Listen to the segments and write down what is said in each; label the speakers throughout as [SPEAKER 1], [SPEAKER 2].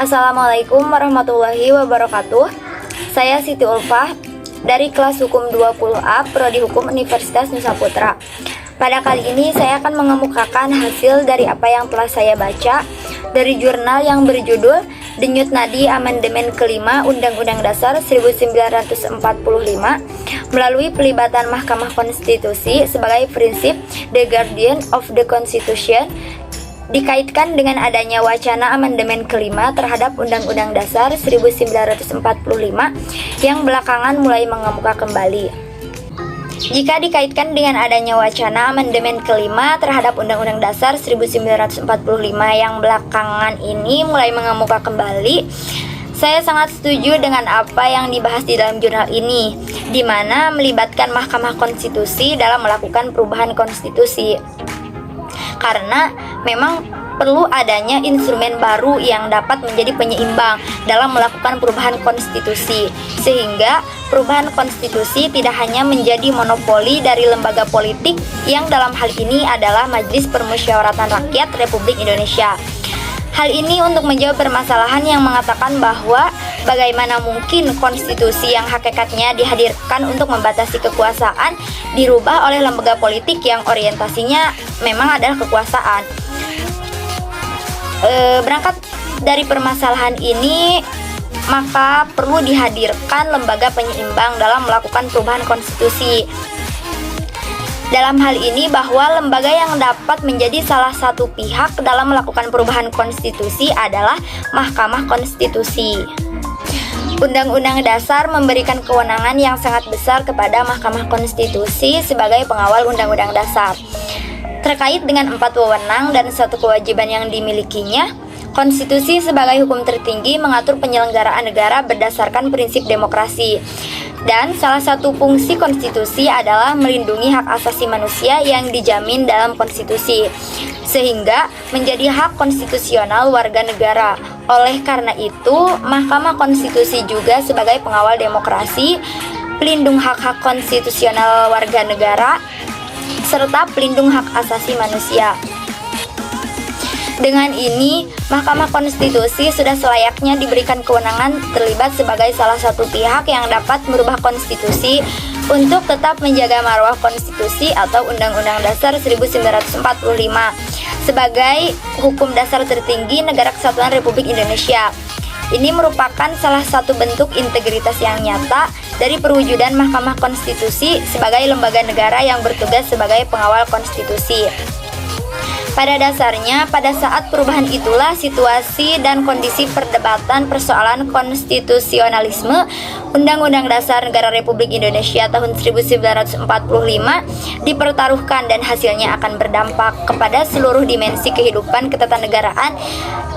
[SPEAKER 1] Assalamualaikum warahmatullahi wabarakatuh. Saya Siti Ulfah dari kelas Hukum 20A Prodi Hukum Universitas Nusa Putra. Pada kali ini saya akan mengemukakan hasil dari apa yang telah saya baca dari jurnal yang berjudul Denyut Nadi Amandemen Kelima Undang-Undang Dasar 1945 melalui pelibatan Mahkamah Konstitusi sebagai prinsip The Guardian of the Constitution, dikaitkan dengan adanya wacana amandemen kelima terhadap Undang-Undang Dasar 1945 yang belakangan mulai mengemuka kembali. Jika dikaitkan dengan adanya wacana amandemen kelima terhadap Undang-Undang Dasar 1945 yang belakangan ini mulai mengemuka kembali, saya sangat setuju dengan apa yang dibahas di dalam jurnal ini, di mana melibatkan Mahkamah Konstitusi dalam melakukan perubahan konstitusi. Karena memang perlu adanya instrumen baru yang dapat menjadi penyeimbang dalam melakukan perubahan konstitusi, sehingga perubahan konstitusi tidak hanya menjadi monopoli dari lembaga politik yang dalam hal ini adalah Majelis Permusyawaratan Rakyat Republik Indonesia. Hal ini untuk menjawab permasalahan yang mengatakan bahwa bagaimana mungkin konstitusi yang hakikatnya dihadirkan untuk membatasi kekuasaan dirubah oleh lembaga politik yang orientasinya memang adalah kekuasaan. Berangkat dari permasalahan ini, maka perlu dihadirkan lembaga penyeimbang dalam melakukan perubahan konstitusi. Dalam hal ini bahwa lembaga yang dapat menjadi salah satu pihak dalam melakukan perubahan konstitusi adalah Mahkamah Konstitusi. Undang-Undang Dasar memberikan kewenangan yang sangat besar kepada Mahkamah Konstitusi sebagai pengawal Undang-Undang Dasar. Terkait dengan 4 wewenang dan 1 kewajiban yang dimilikinya, konstitusi sebagai hukum tertinggi mengatur penyelenggaraan negara berdasarkan prinsip demokrasi. Dan salah satu fungsi konstitusi adalah melindungi hak asasi manusia yang dijamin dalam konstitusi, sehingga menjadi hak konstitusional warga negara. Oleh karena itu, Mahkamah Konstitusi juga sebagai pengawal demokrasi, pelindung hak-hak konstitusional warga negara, serta pelindung hak asasi manusia. Dengan ini, Mahkamah Konstitusi sudah selayaknya diberikan kewenangan terlibat sebagai salah satu pihak yang dapat merubah konstitusi untuk tetap menjaga marwah konstitusi atau Undang-Undang Dasar 1945 sebagai hukum dasar tertinggi Negara Kesatuan Republik Indonesia. Ini merupakan salah satu bentuk integritas yang nyata dari perwujudan Mahkamah Konstitusi sebagai lembaga negara yang bertugas sebagai pengawal konstitusi. Pada dasarnya, pada saat perubahan itulah situasi dan kondisi perdebatan persoalan konstitusionalisme Undang-Undang Dasar Negara Republik Indonesia tahun 1945 dipertaruhkan dan hasilnya akan berdampak kepada seluruh dimensi kehidupan ketatanegaraan,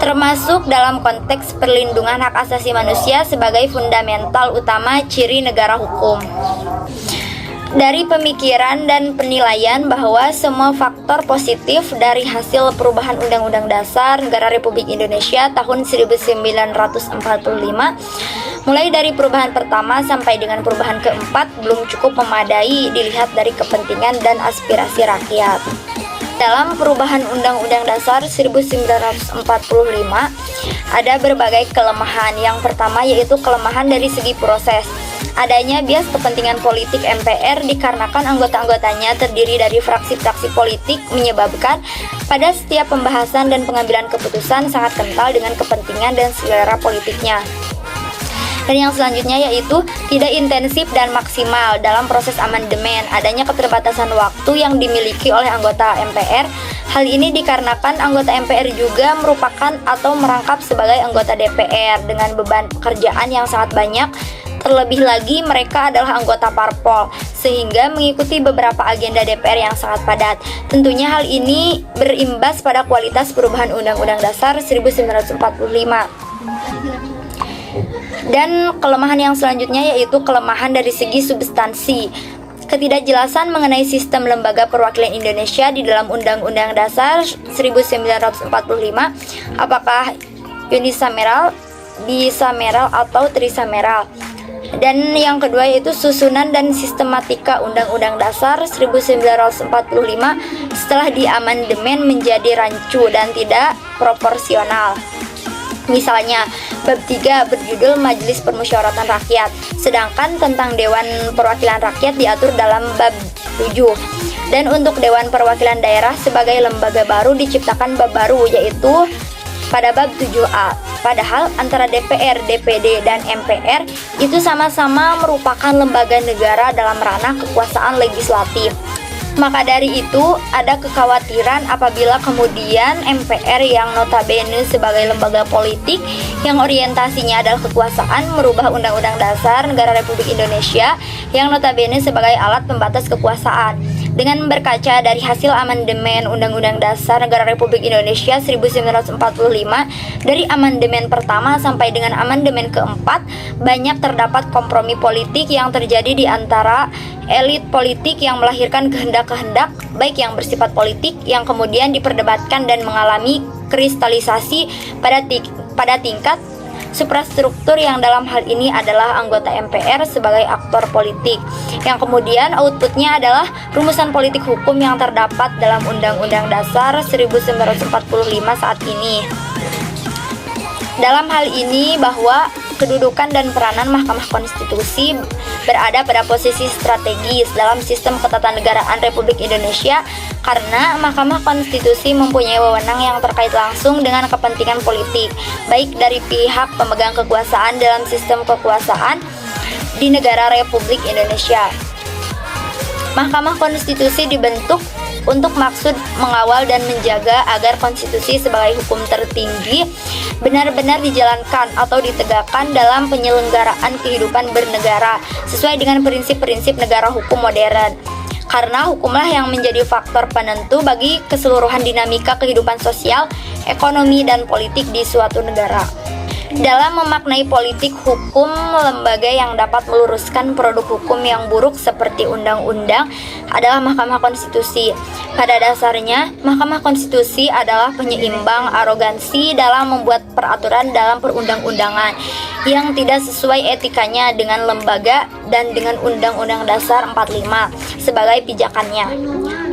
[SPEAKER 1] termasuk dalam konteks perlindungan hak asasi manusia sebagai fundamental utama ciri negara hukum. Dari pemikiran dan penilaian bahwa semua faktor positif dari hasil perubahan Undang-Undang Dasar Negara Republik Indonesia tahun 1945, mulai dari perubahan pertama sampai dengan perubahan keempat, belum cukup memadai dilihat dari kepentingan dan aspirasi rakyat. Dalam perubahan Undang-Undang Dasar 1945, ada berbagai kelemahan. Yang pertama yaitu kelemahan dari segi proses. Adanya bias kepentingan politik MPR dikarenakan anggota-anggotanya terdiri dari fraksi-fraksi politik menyebabkan pada setiap pembahasan dan pengambilan keputusan sangat kental dengan kepentingan dan selera politiknya. Dan yang selanjutnya yaitu tidak intensif dan maksimal dalam proses amandemen. Adanya keterbatasan waktu yang dimiliki oleh anggota MPR. Hal ini dikarenakan anggota MPR juga merupakan atau merangkap sebagai anggota DPR dengan beban pekerjaan yang sangat banyak. Terlebih lagi mereka adalah anggota parpol, sehingga mengikuti beberapa agenda DPR yang sangat padat. Tentunya hal ini berimbas pada kualitas perubahan Undang-Undang Dasar 1945. Dan kelemahan yang selanjutnya yaitu kelemahan dari segi substansi. Ketidakjelasan mengenai sistem lembaga perwakilan Indonesia di dalam Undang-Undang Dasar 1945, apakah unicameral, bicameral, atau tricameral. Dan yang kedua yaitu susunan dan sistematika Undang-Undang Dasar 1945 setelah diamandemen menjadi rancu dan tidak proporsional. Misalnya, bab 3 berjudul Majelis Permusyawaratan Rakyat, sedangkan tentang Dewan Perwakilan Rakyat diatur dalam bab 7. Dan untuk Dewan Perwakilan Daerah sebagai lembaga baru diciptakan bab baru, yaitu pada bab 7A. Padahal antara DPR, DPD, dan MPR itu sama-sama merupakan lembaga negara dalam ranah kekuasaan legislatif. Maka dari itu, ada kekhawatiran apabila kemudian MPR yang notabene sebagai lembaga politik yang orientasinya adalah kekuasaan merubah Undang-Undang Dasar Negara Republik Indonesia yang notabene sebagai alat pembatas kekuasaan. Dengan berkaca dari hasil amandemen Undang-Undang Dasar Negara Republik Indonesia 1945 dari amandemen pertama sampai dengan amandemen keempat, banyak terdapat kompromi politik yang terjadi di antara elit politik yang melahirkan kehendak-kehendak baik yang bersifat politik yang kemudian diperdebatkan dan mengalami kristalisasi pada tingkat suprastruktur yang dalam hal ini adalah anggota MPR sebagai aktor politik yang kemudian outputnya adalah rumusan politik hukum yang terdapat dalam Undang-Undang Dasar 1945 saat ini. Dalam hal ini bahwa kedudukan dan peranan Mahkamah Konstitusi berada pada posisi strategis dalam sistem ketatanegaraan Republik Indonesia karena Mahkamah Konstitusi mempunyai wewenang yang terkait langsung dengan kepentingan politik, baik dari pihak pemegang kekuasaan dalam sistem kekuasaan di negara Republik Indonesia. Mahkamah Konstitusi dibentuk untuk maksud mengawal dan menjaga agar konstitusi sebagai hukum tertinggi benar-benar dijalankan atau ditegakkan dalam penyelenggaraan kehidupan bernegara sesuai dengan prinsip-prinsip negara hukum modern. Karena hukumlah yang menjadi faktor penentu bagi keseluruhan dinamika kehidupan sosial, ekonomi, dan politik di suatu negara. Dalam memaknai politik hukum, lembaga yang dapat meluruskan produk hukum yang buruk seperti undang-undang adalah Mahkamah Konstitusi. Pada dasarnya, Mahkamah Konstitusi adalah penyeimbang arogansi dalam membuat peraturan dalam perundang-undangan yang tidak sesuai etikanya dengan lembaga dan dengan Undang-Undang Dasar 45 sebagai pijakannya.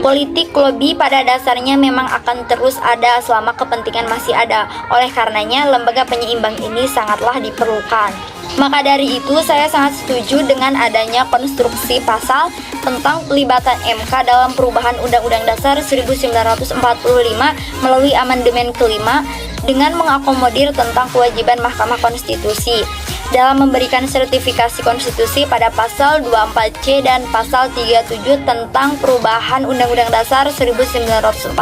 [SPEAKER 1] Politik lobby pada dasarnya memang akan terus ada selama kepentingan masih ada. Oleh karenanya, lembaga penyeimbang ini sangatlah diperlukan. Maka dari itu, saya sangat setuju dengan adanya konstruksi pasal tentang pelibatan MK dalam perubahan Undang-Undang Dasar 1945 melalui amandemen kelima dengan mengakomodir tentang kewajiban Mahkamah Konstitusi dalam memberikan sertifikasi konstitusi pada pasal 24C dan pasal 37 tentang perubahan Undang-Undang Dasar 1945,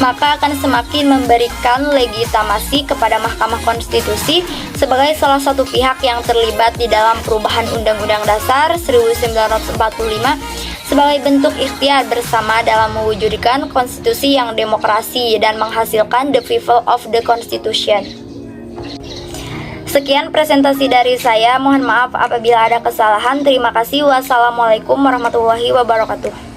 [SPEAKER 1] maka akan semakin memberikan legitimasi kepada Mahkamah Konstitusi sebagai salah satu pihak yang terlibat di dalam perubahan Undang-Undang Dasar 1945 sebagai bentuk ikhtiar bersama dalam mewujudkan konstitusi yang demokrasi dan menghasilkan the people of the constitution. Sekian presentasi dari saya, mohon maaf apabila ada kesalahan. Terima kasih. Wassalamualaikum warahmatullahi wabarakatuh.